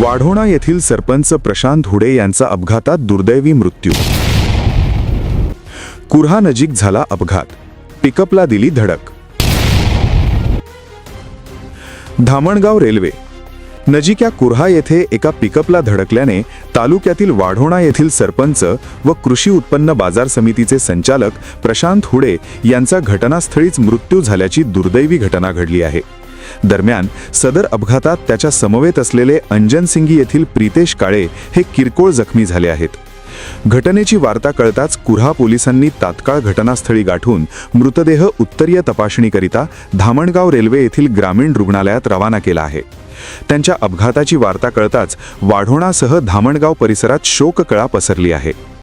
वाढोणा येथील सरपंच प्रशांत हुडे यांचा अपघातात दुर्दैवी मृत्यू. कुर्हा नजीक झाला अपघात, पिकअपला दिली धडक. धामणगाव रेल्वे नजीक या कुर्हा येथे एका पिकअपला धडकल्याने तालुक्यातील वाढोणा येथील सरपंच व कृषी उत्पन्न बाजार समितीचे संचालक प्रशांत हुडे यांचा घटनास्थळीच मृत्यू झाल्याची दुर्दैवी घटना घडली आहे. दरम्यान सदर अपघातात त्याच्या समवेत असलेले अंजनसिंगी येथील प्रितेश काळे हे किरकोळ जखमी झाले आहेत. घटनेची वार्ता कळताच कुर्हा पोलिसांनी तात्काळ घटनास्थळी गाठून मृतदेह उत्तरीय तपासणीकरिता धामणगाव रेल्वे येथील ग्रामीण रुग्णालयात रवाना केला आहे. त्यांच्या अपघाताची वार्ता कळताच वाढोणासह धामणगाव परिसरात शोककळा पसरली आहे.